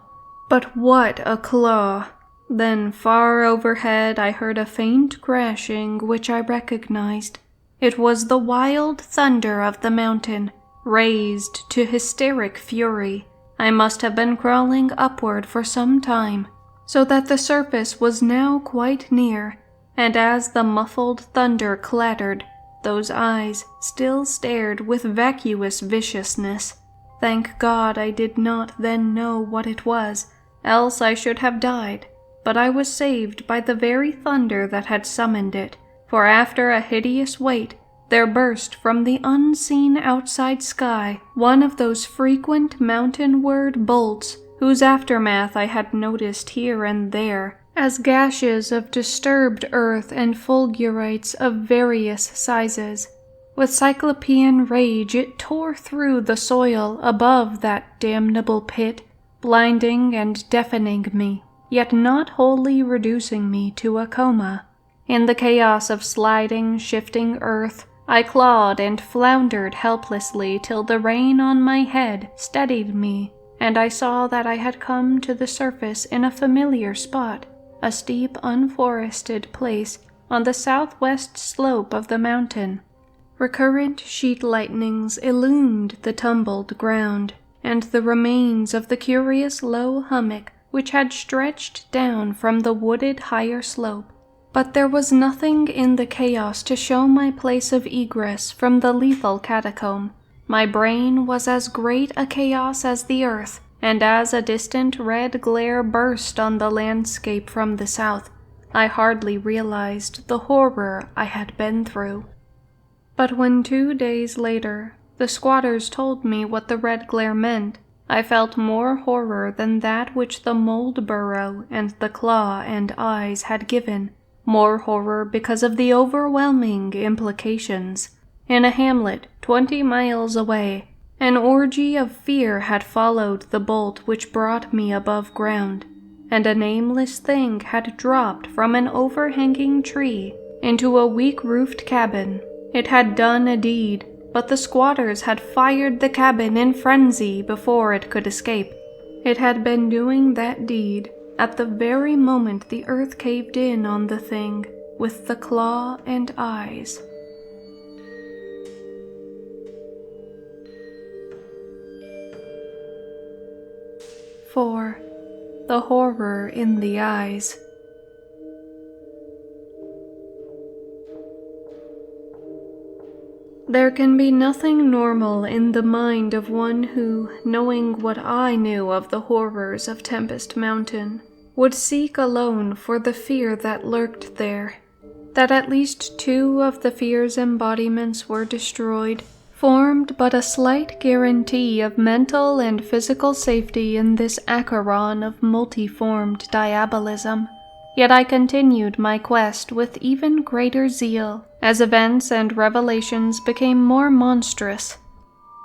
But what a claw! Then far overhead I heard a faint crashing which I recognized. It was the wild thunder of the mountain, raised to hysteric fury. I must have been crawling upward for some time, so that the surface was now quite near, and as the muffled thunder clattered, those eyes still stared with vacuous viciousness. Thank God I did not then know what it was, else I should have died, but I was saved by the very thunder that had summoned it, for after a hideous wait, there burst from the unseen outside sky one of those frequent mountain-ward bolts whose aftermath I had noticed here and there, as gashes of disturbed earth and fulgurites of various sizes. With cyclopean rage it tore through the soil above that damnable pit, blinding and deafening me, yet not wholly reducing me to a coma. In the chaos of sliding, shifting earth, I clawed and floundered helplessly till the rain on my head steadied me, and I saw that I had come to the surface in a familiar spot, a steep, unforested place on the southwest slope of the mountain. Recurrent sheet lightnings illumined the tumbled ground, and the remains of the curious low hummock which had stretched down from the wooded higher slope. But there was nothing in the chaos to show my place of egress from the lethal catacomb. My brain was as great a chaos as the earth, and as a distant red glare burst on the landscape from the south, I hardly realized the horror I had been through. But when 2 days later, the squatters told me what the red glare meant, I felt more horror than that which the mold burrow and the claw and eyes had given. More horror because of the overwhelming implications. In a hamlet 20 miles away, an orgy of fear had followed the bolt which brought me above ground, and a nameless thing had dropped from an overhanging tree into a weak-roofed cabin. It had done a deed, but the squatters had fired the cabin in frenzy before it could escape. It had been doing that deed at the very moment the earth caved in on the thing with the claw and eyes. For the horror in the eyes. There can be nothing normal in the mind of one who, knowing what I knew of the horrors of Tempest Mountain, would seek alone for the fear that lurked there. That at least 2 of the fear's embodiments were destroyed, formed but a slight guarantee of mental and physical safety in this acheron of multiformed diabolism. Yet I continued my quest with even greater zeal, as events and revelations became more monstrous.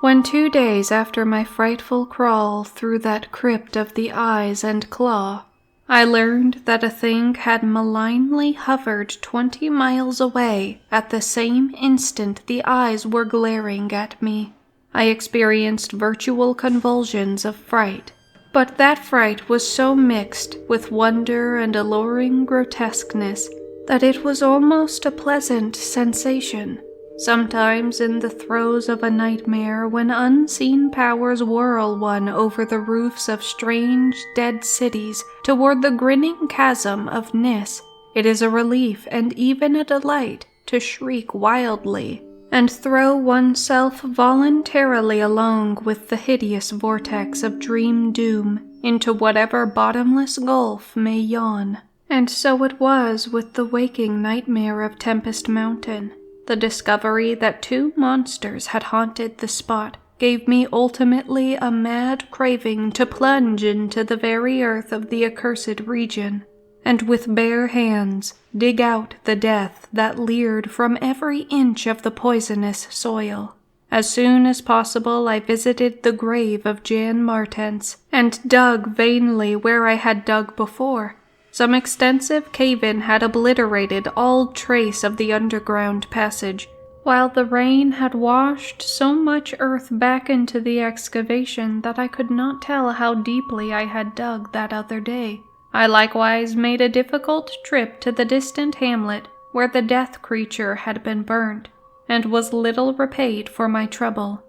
When 2 days after my frightful crawl through that crypt of the eyes and claw, I learned that a thing had malignly hovered 20 miles away at the same instant the eyes were glaring at me, I experienced virtual convulsions of fright. But that fright was so mixed with wonder and alluring grotesqueness that it was almost a pleasant sensation. Sometimes in the throes of a nightmare when unseen powers whirl one over the roofs of strange dead cities toward the grinning chasm of Nis, it is a relief and even a delight to shriek wildly and throw oneself voluntarily along with the hideous vortex of dream doom into whatever bottomless gulf may yawn. And so it was with the waking nightmare of Tempest Mountain. The discovery that 2 monsters had haunted the spot gave me ultimately a mad craving to plunge into the very earth of the accursed region, and with bare hands dig out the death that leered from every inch of the poisonous soil. As soon as possible I visited the grave of Jan Martens, and dug vainly where I had dug before. Some extensive cave-in had obliterated all trace of the underground passage, while the rain had washed so much earth back into the excavation that I could not tell how deeply I had dug that other day. I likewise made a difficult trip to the distant hamlet where the death creature had been burned, and was little repaid for my trouble.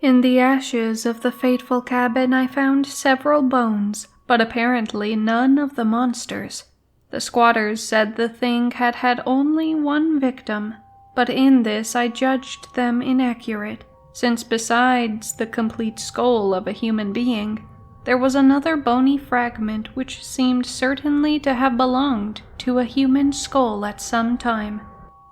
In the ashes of the fateful cabin I found several bones, but apparently none of the monsters. The squatters said the thing had had only one victim, but in this I judged them inaccurate, since besides the complete skull of a human being, there was another bony fragment which seemed certainly to have belonged to a human skull at some time.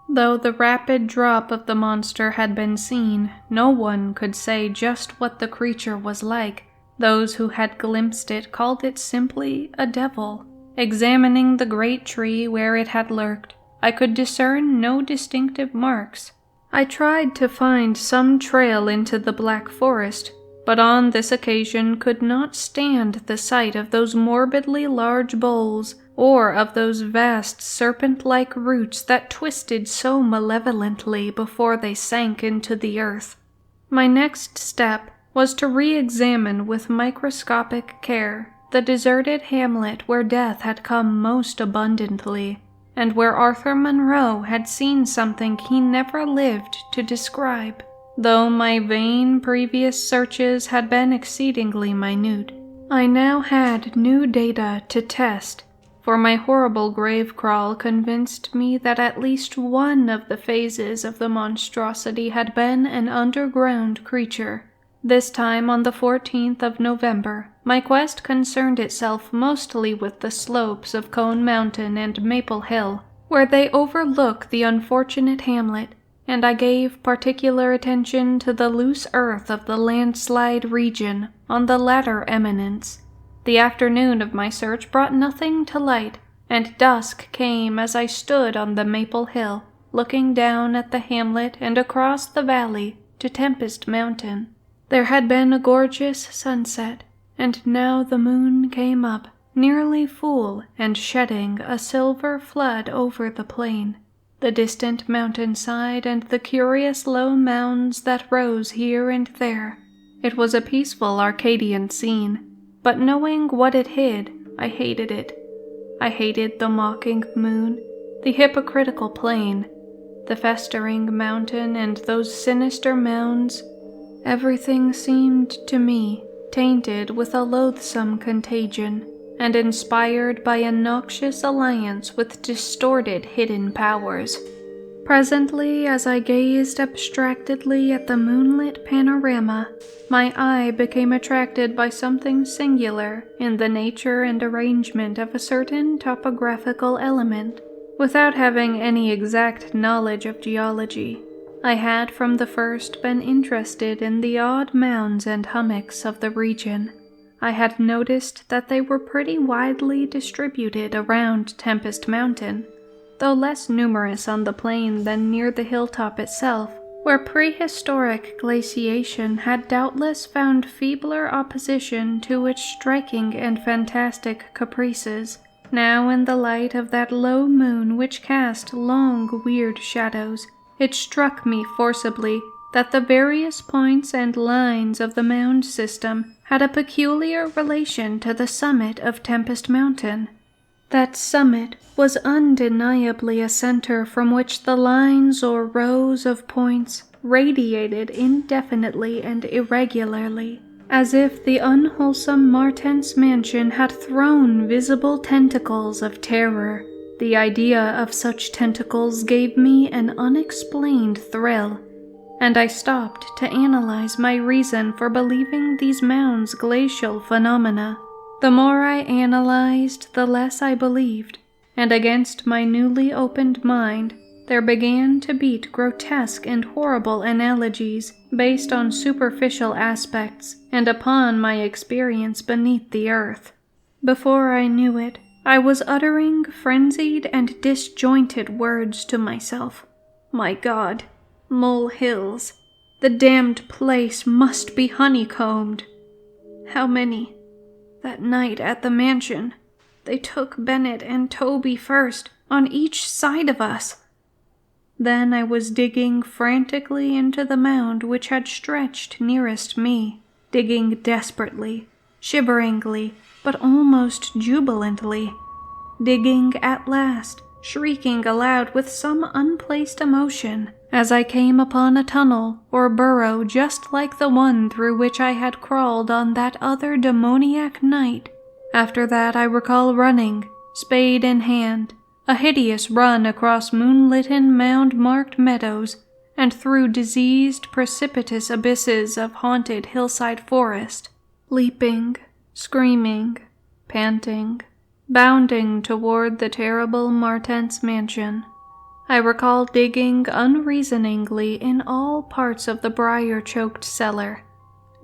Though the rapid drop of the monster had been seen, no one could say just what the creature was like. Those who had glimpsed it called it simply a devil. Examining the great tree where it had lurked, I could discern no distinctive marks. I tried to find some trail into the Black Forest, but on this occasion could not stand the sight of those morbidly large boles, or of those vast serpent-like roots that twisted so malevolently before they sank into the earth. My next step was to re-examine with microscopic care the deserted hamlet where death had come most abundantly, and where Arthur Monroe had seen something he never lived to describe. Though my vain previous searches had been exceedingly minute, I now had new data to test, for my horrible grave crawl convinced me that at least one of the phases of the monstrosity had been an underground creature. This time on the 14th of November, my quest concerned itself mostly with the slopes of Cone Mountain and Maple Hill, where they overlook the unfortunate hamlet, and I gave particular attention to the loose earth of the landslide region on the latter eminence. The afternoon of my search brought nothing to light, and dusk came as I stood on the Maple Hill, looking down at the hamlet and across the valley to Tempest Mountain. There had been a gorgeous sunset, and now the moon came up, nearly full and shedding a silver flood over the plain, the distant mountainside and the curious low mounds that rose here and there. It was a peaceful Arcadian scene, but knowing what it hid, I hated it. I hated the mocking moon, the hypocritical plain, the festering mountain and those sinister mounds. Everything seemed to me tainted with a loathsome contagion, and inspired by a noxious alliance with distorted hidden powers. Presently, as I gazed abstractedly at the moonlit panorama, my eye became attracted by something singular in the nature and arrangement of a certain topographical element. Without having any exact knowledge of geology, I had from the first been interested in the odd mounds and hummocks of the region. I had noticed that they were pretty widely distributed around Tempest Mountain, though less numerous on the plain than near the hilltop itself, where prehistoric glaciation had doubtless found feebler opposition to its striking and fantastic caprices. Now in the light of that low moon which cast long, weird shadows, it struck me forcibly that the various points and lines of the mound system had a peculiar relation to the summit of Tempest Mountain. That summit was undeniably a center from which the lines or rows of points radiated indefinitely and irregularly, as if the unwholesome Martense mansion had thrown visible tentacles of terror. The idea of such tentacles gave me an unexplained thrill, and I stopped to analyze my reason for believing these mounds glacial phenomena. The more I analyzed, the less I believed, and against my newly opened mind, there began to beat grotesque and horrible analogies based on superficial aspects and upon my experience beneath the earth. Before I knew it, I was uttering frenzied and disjointed words to myself. My God, Mole Hills, the damned place must be honeycombed. How many? That night at the mansion, they took Bennett and Toby first, on each side of us. Then I was digging frantically into the mound which had stretched nearest me, digging desperately, shiveringly, but almost jubilantly. Digging at last, shrieking aloud with some unplaced emotion, as I came upon a tunnel or burrow just like the one through which I had crawled on that other demoniac night. After that I recall running, spade in hand, a hideous run across moonlitten mound-marked meadows and through diseased precipitous abysses of haunted hillside forest, leaping, screaming, panting, bounding toward the terrible Martens mansion. I recall digging unreasoningly in all parts of the briar-choked cellar,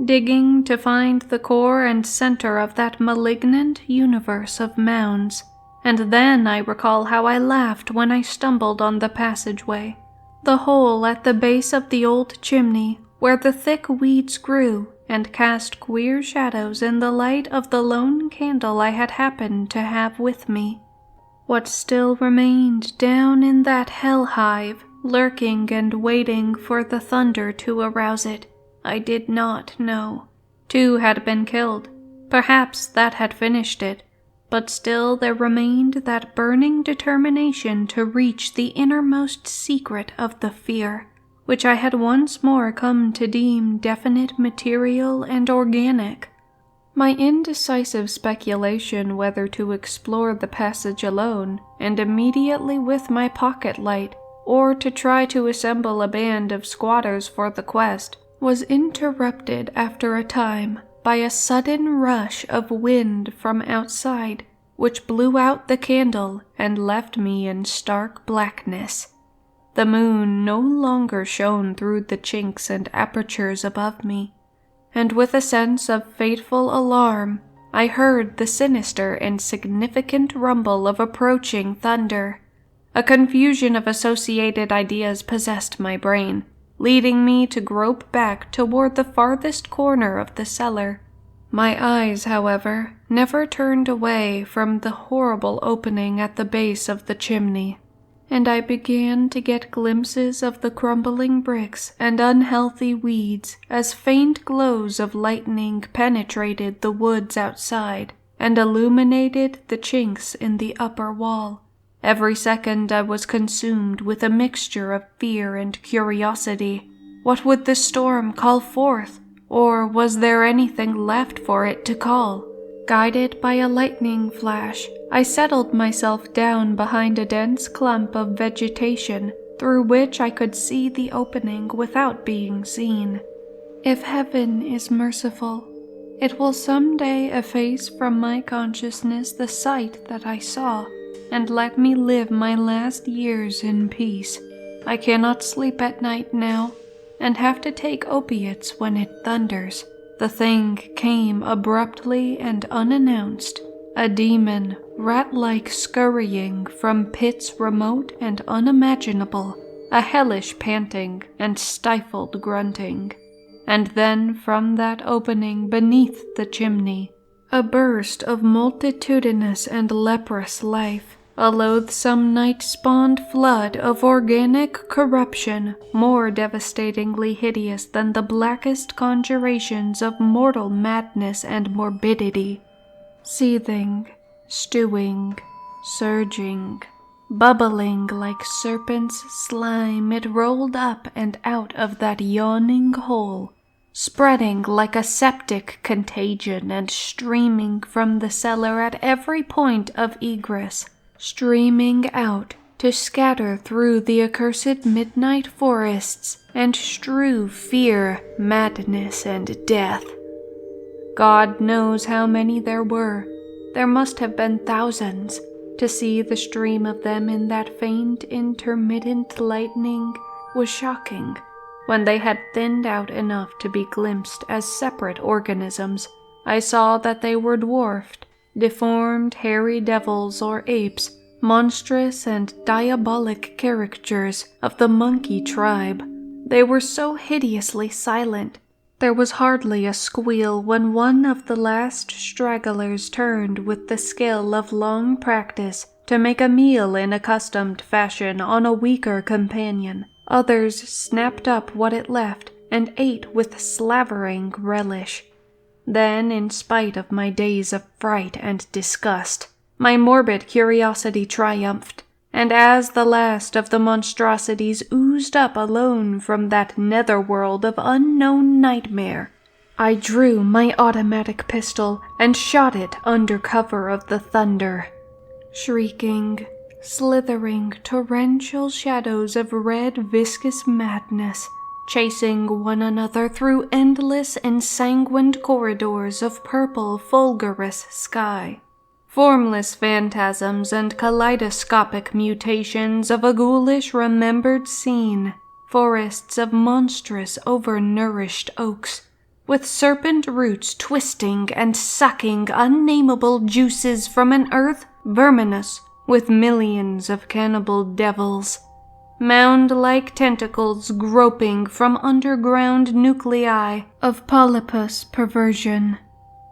digging to find the core and center of that malignant universe of mounds, and then I recall how I laughed when I stumbled on the passageway, the hole at the base of the old chimney where the thick weeds grew and cast queer shadows in the light of the lone candle I had happened to have with me. What still remained down in that hell hive, lurking and waiting for the thunder to arouse it, I did not know. 2 had been killed. Perhaps that had finished it, but still there remained that burning determination to reach the innermost secret of the fear, which I had once more come to deem definite, material, and organic. My indecisive speculation whether to explore the passage alone and immediately with my pocket light, or to try to assemble a band of squatters for the quest, was interrupted after a time by a sudden rush of wind from outside, which blew out the candle and left me in stark blackness. The moon no longer shone through the chinks and apertures above me, and with a sense of fateful alarm, I heard the sinister and significant rumble of approaching thunder. A confusion of associated ideas possessed my brain, leading me to grope back toward the farthest corner of the cellar. My eyes, however, never turned away from the horrible opening at the base of the chimney, and I began to get glimpses of the crumbling bricks and unhealthy weeds as faint glows of lightning penetrated the woods outside and illuminated the chinks in the upper wall. Every second I was consumed with a mixture of fear and curiosity. What would the storm call forth? Or was there anything left for it to call? Guided by a lightning flash, I settled myself down behind a dense clump of vegetation through which I could see the opening without being seen. If heaven is merciful, it will someday efface from my consciousness the sight that I saw, and let me live my last years in peace. I cannot sleep at night now, and have to take opiates when it thunders. The thing came abruptly and unannounced, a demon, rat-like scurrying from pits remote and unimaginable, a hellish panting and stifled grunting. And then from that opening beneath the chimney, a burst of multitudinous and leprous life, a loathsome night-spawned flood of organic corruption more devastatingly hideous than the blackest conjurations of mortal madness and morbidity. Seething, stewing, surging, bubbling like serpent's slime, it rolled up and out of that yawning hole, spreading like a septic contagion and streaming from the cellar at every point of egress, streaming out to scatter through the accursed midnight forests and strew fear, madness, and death. God knows how many there were. There must have been thousands. To see the stream of them in that faint, intermittent lightning was shocking. When they had thinned out enough to be glimpsed as separate organisms, I saw that they were dwarfed, deformed hairy devils or apes, monstrous and diabolic caricatures of the monkey tribe. They were so hideously silent. There was hardly a squeal when one of the last stragglers turned with the skill of long practice to make a meal in accustomed fashion on a weaker companion. Others snapped up what it left and ate with slavering relish. Then, in spite of my days of fright and disgust, my morbid curiosity triumphed, and as the last of the monstrosities oozed up alone from that netherworld of unknown nightmare, I drew my automatic pistol and shot it under cover of the thunder. Shrieking, slithering torrential shadows of red viscous madness, chasing one another through endless ensanguined corridors of purple fulgurous sky. Formless phantasms and kaleidoscopic mutations of a ghoulish remembered scene, forests of monstrous overnourished oaks, with serpent roots twisting and sucking unnameable juices from an earth verminous with millions of cannibal devils, mound-like tentacles groping from underground nuclei of polypus perversion,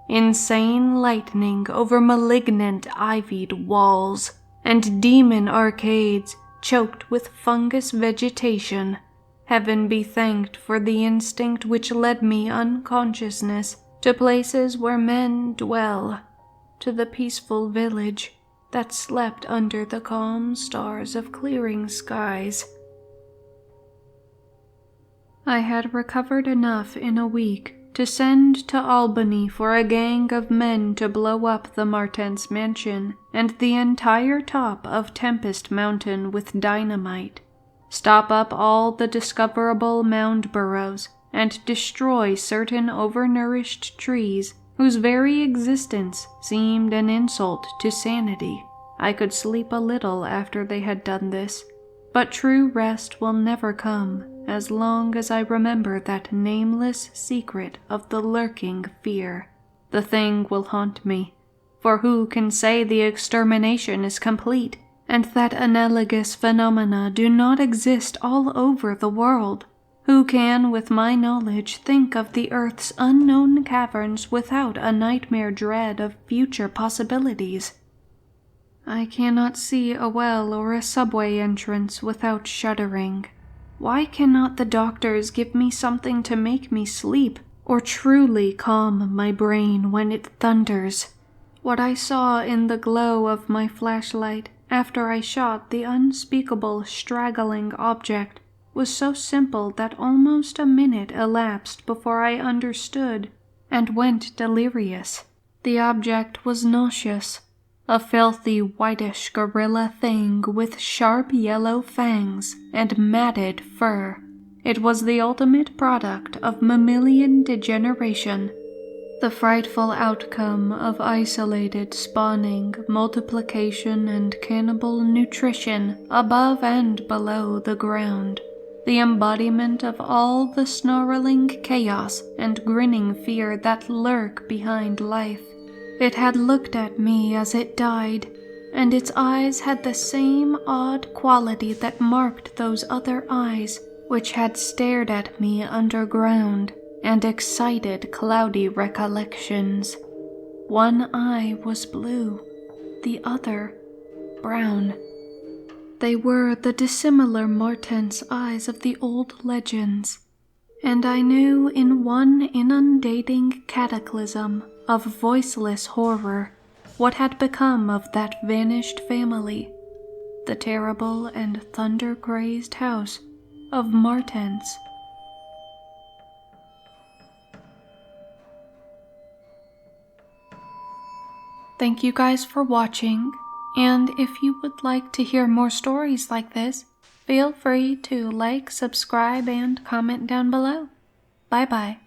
insane lightning over malignant ivied walls, and demon arcades choked with fungus vegetation. Heaven be thanked for the instinct which led me unconsciousness to places where men dwell, to the peaceful village that slept under the calm stars of clearing skies. I had recovered enough in a week to send to Albany for a gang of men to blow up the Martens mansion and the entire top of Tempest Mountain with dynamite, stop up all the discoverable mound burrows, and destroy certain overnourished trees whose very existence seemed an insult to sanity. I could sleep a little after they had done this, but true rest will never come as long as I remember that nameless secret of the lurking fear. The thing will haunt me, for who can say the extermination is complete, and that analogous phenomena do not exist all over the world? Who can, with my knowledge, think of the Earth's unknown caverns without a nightmare dread of future possibilities? I cannot see a well or a subway entrance without shuddering. Why cannot the doctors give me something to make me sleep, or truly calm my brain when it thunders? What I saw in the glow of my flashlight after I shot the unspeakable straggling object was so simple that almost a minute elapsed before I understood and went delirious. The object was nauseous, a filthy whitish gorilla thing with sharp yellow fangs and matted fur. It was the ultimate product of mammalian degeneration, the frightful outcome of isolated spawning, multiplication, and cannibal nutrition above and below the ground, the embodiment of all the snarling chaos and grinning fear that lurk behind life. It had looked at me as it died, and its eyes had the same odd quality that marked those other eyes which had stared at me underground and excited cloudy recollections. One eye was blue, the other brown. They were the dissimilar Martens eyes of the old legends, and I knew in one inundating cataclysm of voiceless horror what had become of that vanished family, the terrible and thunder-crazed house of Martens. Thank you guys for watching, and if you would like to hear more stories like this, feel free to like, subscribe, and comment down below. Bye-bye.